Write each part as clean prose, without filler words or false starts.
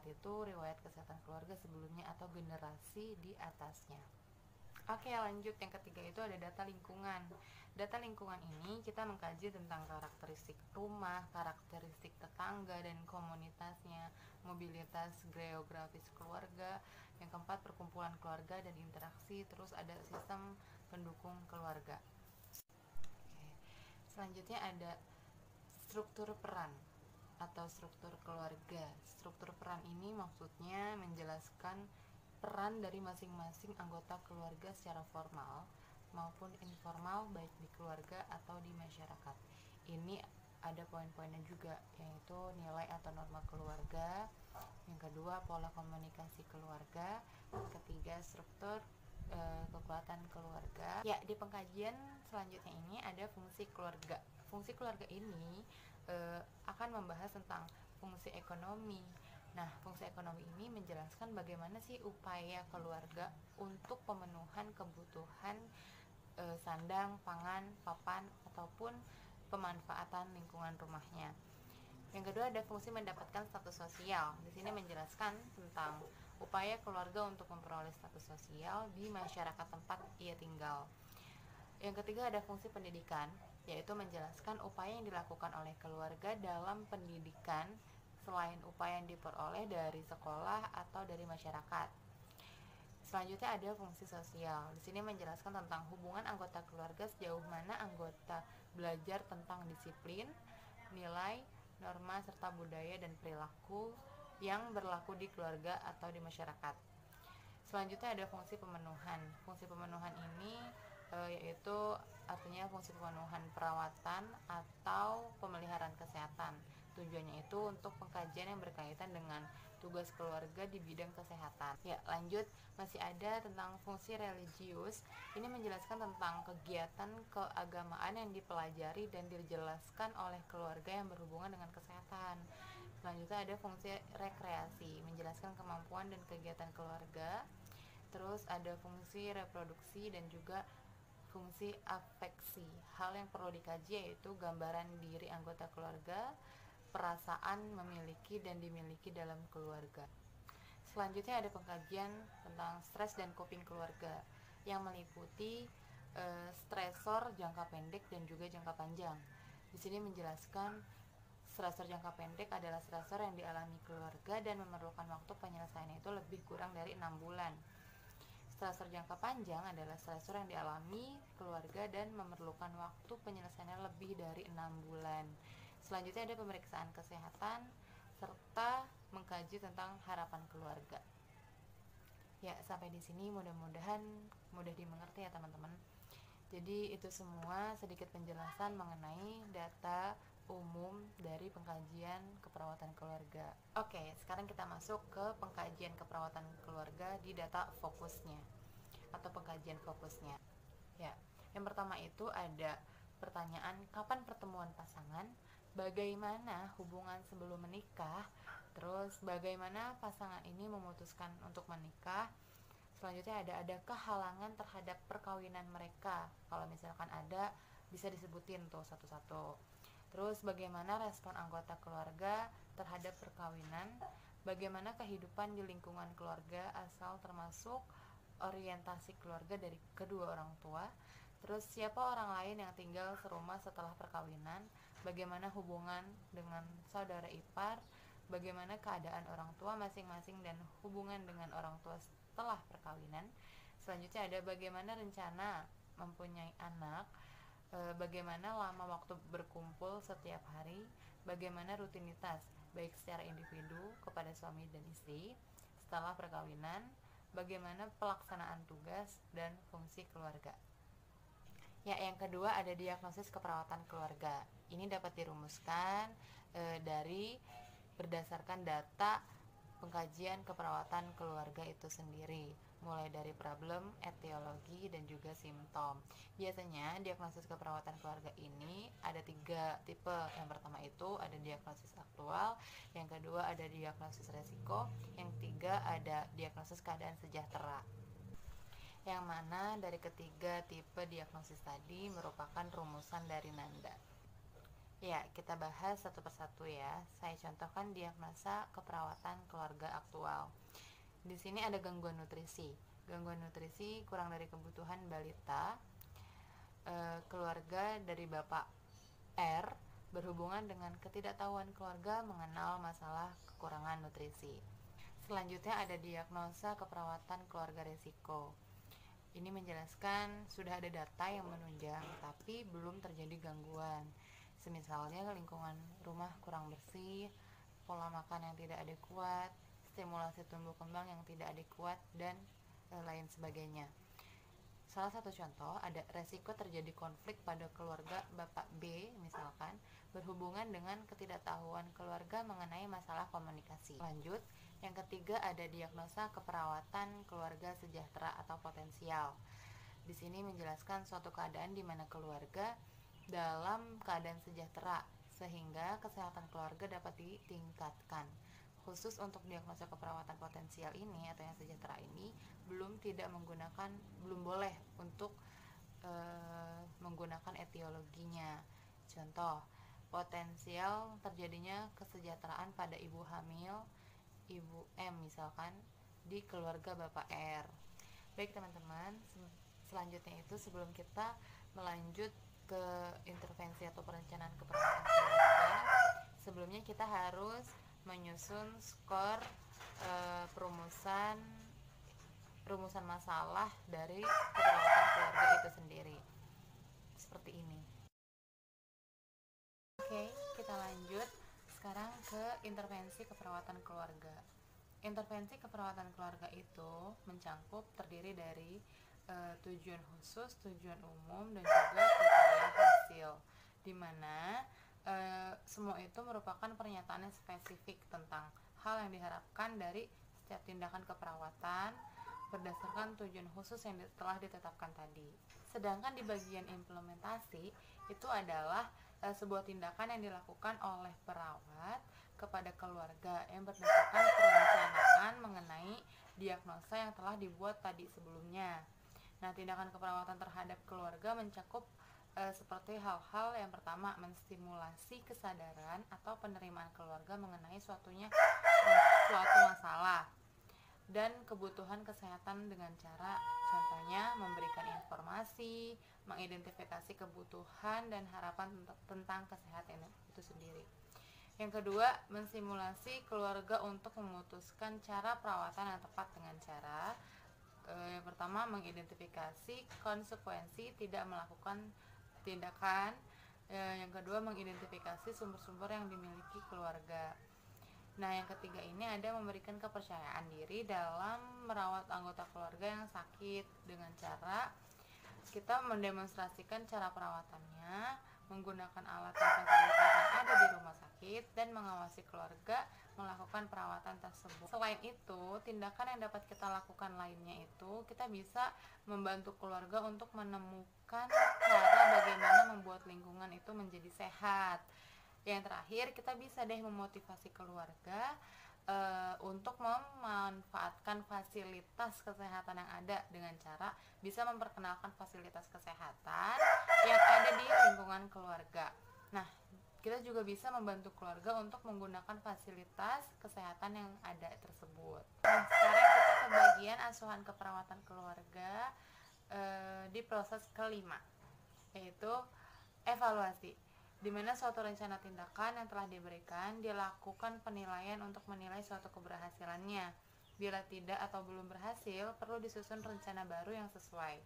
itu riwayat kesehatan keluarga sebelumnya atau generasi di atasnya. Oke, lanjut. Yang ketiga itu ada data lingkungan. Data lingkungan ini kita mengkaji tentang karakteristik rumah, karakteristik tetangga dan komunitasnya, mobilitas geografis keluarga. Yang keempat, perkumpulan keluarga dan interaksi. Terus ada sistem pendukung keluarga. Oke. Selanjutnya ada struktur peran atau struktur keluarga. Struktur peran ini maksudnya menjelaskan peran dari masing-masing anggota keluarga secara formal maupun informal, baik di keluarga atau di masyarakat. Ini ada poin-poinnya juga, yaitu nilai atau norma keluarga. Yang kedua, pola komunikasi keluarga. Yang ketiga, struktur kekuatan keluarga. Ya, di pengkajian selanjutnya ini ada fungsi keluarga. Fungsi keluarga ini akan membahas tentang fungsi ekonomi. Nah, fungsi ekonomi ini menjelaskan bagaimana sih upaya keluarga untuk pemenuhan kebutuhan sandang, pangan, papan, ataupun pemanfaatan lingkungan rumahnya. Yang kedua ada fungsi mendapatkan status sosial. Di sini menjelaskan tentang upaya keluarga untuk memperoleh status sosial di masyarakat tempat ia tinggal. Yang ketiga ada fungsi pendidikan, yaitu menjelaskan upaya yang dilakukan oleh keluarga dalam pendidikan selain upaya yang diperoleh dari sekolah atau dari masyarakat. Selanjutnya ada fungsi sosial. Di sini menjelaskan tentang hubungan anggota keluarga, sejauh mana anggota belajar tentang disiplin, nilai, norma serta budaya dan perilaku yang berlaku di keluarga atau di masyarakat. Selanjutnya ada fungsi pemenuhan. Fungsi pemenuhan ini yaitu artinya fungsi pemenuhan perawatan atau pemeliharaan kesehatan. Tujuannya itu untuk pengkajian yang berkaitan dengan tugas keluarga di bidang kesehatan. Ya, lanjut, masih ada tentang fungsi religius. Ini menjelaskan tentang kegiatan keagamaan yang dipelajari dan dijelaskan oleh keluarga yang berhubungan dengan kesehatan. Selanjutnya ada fungsi rekreasi, menjelaskan kemampuan dan kegiatan keluarga. Terus ada fungsi reproduksi dan juga fungsi afeksi. Hal yang perlu dikaji yaitu gambaran diri anggota keluarga, perasaan memiliki dan dimiliki dalam keluarga. Selanjutnya ada pengkajian tentang stres dan coping keluarga yang meliputi stresor jangka pendek dan juga jangka panjang. Di sini menjelaskan stresor jangka pendek adalah stresor yang dialami keluarga dan memerlukan waktu penyelesaiannya itu lebih kurang dari 6 bulan. Stresor jangka panjang adalah stresor yang dialami keluarga dan memerlukan waktu penyelesaiannya lebih dari 6 bulan. Selanjutnya ada pemeriksaan kesehatan serta mengkaji tentang harapan keluarga. Ya, sampai di sini mudah-mudahan mudah dimengerti ya teman-teman. Jadi itu semua sedikit penjelasan mengenai data umum dari pengkajian keperawatan keluarga. Oke, sekarang kita masuk ke pengkajian keperawatan keluarga di data fokusnya atau pengkajian fokusnya. Ya, yang pertama itu ada pertanyaan kapan pertemuan pasangan, bagaimana hubungan sebelum menikah, terus bagaimana pasangan ini memutuskan untuk menikah. Selanjutnya adakah halangan terhadap perkawinan mereka? Kalau misalkan ada, bisa disebutin tuh satu-satu. Terus bagaimana respon anggota keluarga terhadap perkawinan? Bagaimana kehidupan di lingkungan keluarga asal termasuk orientasi keluarga dari kedua orang tua? Terus siapa orang lain yang tinggal serumah setelah perkawinan? Bagaimana hubungan dengan saudara ipar? Bagaimana keadaan orang tua masing-masing dan hubungan dengan orang tua setelah perkawinan? Selanjutnya ada bagaimana rencana mempunyai anak? Bagaimana lama waktu berkumpul setiap hari? Bagaimana rutinitas baik secara individu kepada suami dan istri setelah perkawinan? Bagaimana pelaksanaan tugas dan fungsi keluarga? Ya, yang kedua ada diagnosis keperawatan keluarga. Ini dapat dirumuskan dari berdasarkan data pengkajian keperawatan keluarga itu sendiri, mulai dari problem, etiologi, dan juga simptom. Biasanya diagnosis keperawatan keluarga ini ada 3 tipe. Yang pertama itu ada diagnosis aktual, yang kedua ada diagnosis resiko, yang ketiga ada diagnosis keadaan sejahtera. Yang mana dari ketiga tipe diagnosis tadi merupakan rumusan dari Nanda. Ya, kita bahas satu persatu ya. Saya contohkan diagnosa keperawatan keluarga aktual. Di sini ada gangguan nutrisi. Gangguan nutrisi kurang dari kebutuhan balita, keluarga dari Bapak R berhubungan dengan ketidaktahuan keluarga mengenal masalah kekurangan nutrisi. Selanjutnya ada diagnosa keperawatan keluarga resiko. Ini menjelaskan sudah ada data yang menunjang tapi belum terjadi gangguan. Semisalnya lingkungan rumah kurang bersih, pola makan yang tidak adekuat, stimulasi tumbuh kembang yang tidak adekuat, dan lain sebagainya. Salah satu contoh ada resiko terjadi konflik pada keluarga Bapak B misalkan berhubungan dengan ketidaktahuan keluarga mengenai masalah komunikasi. Lanjut, yang ketiga ada diagnosa keperawatan keluarga sejahtera atau potensial. Di sini menjelaskan suatu keadaan di mana keluarga dalam keadaan sejahtera sehingga kesehatan keluarga dapat ditingkatkan. Khusus untuk diagnosa keperawatan potensial ini atau yang sejahtera ini belum boleh untuk menggunakan etiologinya. Contoh, potensial terjadinya kesejahteraan pada ibu hamil, ibu M misalkan, di keluarga Bapak R. Baik teman-teman, selanjutnya itu sebelum kita melanjut ke intervensi atau perencanaan keperawatan keluarga, sebelumnya kita harus menyusun skor rumusan masalah dari keperawatan keluarga itu sendiri. Seperti ini. Oke, kita lanjut sekarang ke intervensi keperawatan keluarga. Intervensi keperawatan keluarga itu terdiri dari tujuan khusus, tujuan umum, dan juga kriteria hasil, di mana semua itu merupakan pernyataan yang spesifik tentang hal yang diharapkan dari setiap tindakan keperawatan berdasarkan tujuan khusus yang telah ditetapkan tadi. Sedangkan di bagian implementasi itu adalah sebuah tindakan yang dilakukan oleh perawat kepada keluarga yang berdasarkan perencanaan mengenai diagnosa yang telah dibuat tadi sebelumnya. Nah, tindakan keperawatan terhadap keluarga mencakup seperti hal-hal yang pertama, menstimulasi kesadaran atau penerimaan keluarga mengenai suatu masalah dan kebutuhan kesehatan dengan cara contohnya memberikan informasi, mengidentifikasi kebutuhan dan harapan tentang kesehatan itu sendiri. Yang kedua, mensimulasi keluarga untuk memutuskan cara perawatan yang tepat dengan cara yang pertama, mengidentifikasi konsekuensi tidak melakukan tindakan. Yang kedua, mengidentifikasi sumber-sumber yang dimiliki keluarga. Nah, yang ketiga ini ada memberikan kepercayaan diri dalam merawat anggota keluarga yang sakit dengan cara kita mendemonstrasikan cara perawatannya, menggunakan alat dan fasilitas yang ada di rumah sakit, dan mengawasi keluarga melakukan perawatan tersebut. Selain itu, tindakan yang dapat kita lakukan lainnya itu kita bisa membantu keluarga untuk menemukan cara bagaimana membuat lingkungan itu menjadi sehat. Yang terakhir, kita bisa memotivasi keluarga untuk memanfaatkan fasilitas kesehatan yang ada dengan cara bisa memperkenalkan fasilitas kesehatan yang ada di lingkungan keluarga. Nah, kita juga bisa membantu keluarga untuk menggunakan fasilitas kesehatan yang ada tersebut. Nah, sekarang kita ke bagian asuhan keperawatan keluarga di proses kelima, yaitu evaluasi, di mana suatu rencana tindakan yang telah diberikan dilakukan penilaian untuk menilai suatu keberhasilannya. Bila tidak atau belum berhasil, perlu disusun rencana baru yang sesuai.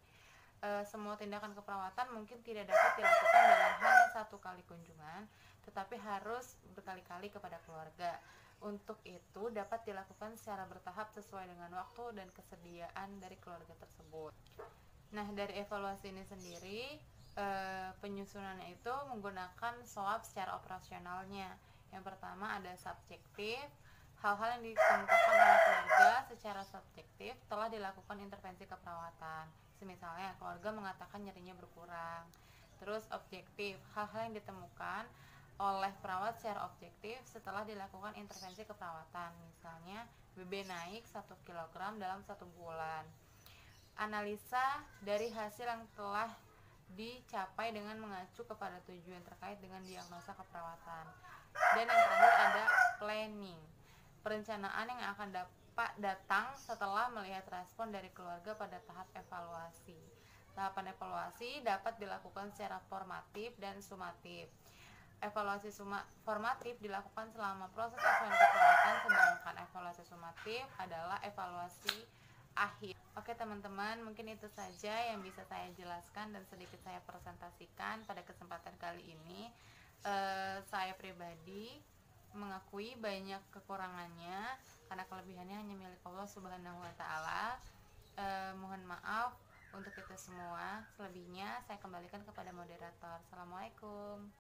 Semua tindakan keperawatan mungkin tidak dapat dilakukan dalam hanya satu kali kunjungan, tetapi harus berkali-kali kepada keluarga. Untuk itu dapat dilakukan secara bertahap sesuai dengan waktu dan kesediaan dari keluarga tersebut. Nah, dari evaluasi ini sendiri, penyusunannya itu menggunakan SWOT secara operasionalnya. Yang pertama ada subjektif, hal-hal yang dikemukakan oleh keluarga secara subjektif telah dilakukan intervensi keperawatan. Misalnya keluarga mengatakan nyerinya berkurang. Terus objektif, hal-hal yang ditemukan oleh perawat secara objektif setelah dilakukan intervensi keperawatan. Misalnya BB naik 1 kg dalam 1 bulan. Analisa dari hasil yang telah dicapai dengan mengacu kepada tujuan terkait dengan diagnosa keperawatan. Dan yang terakhir ada planning, perencanaan yang akan dapat datang setelah melihat respon dari keluarga pada tahap evaluasi. Tahapan evaluasi dapat dilakukan secara formatif dan sumatif. Evaluasi formatif dilakukan selama proses evaluasi keperawatan, sedangkan evaluasi sumatif adalah evaluasi akhir. Oke teman-teman, mungkin itu saja yang bisa saya jelaskan dan sedikit saya presentasikan pada kesempatan kali ini. Saya pribadi mengakui banyak kekurangannya, karena kelebihannya hanya milik Allah Subhanahu wa Ta'ala. Mohon maaf untuk kita semua. Selebihnya saya kembalikan kepada moderator. Assalamualaikum.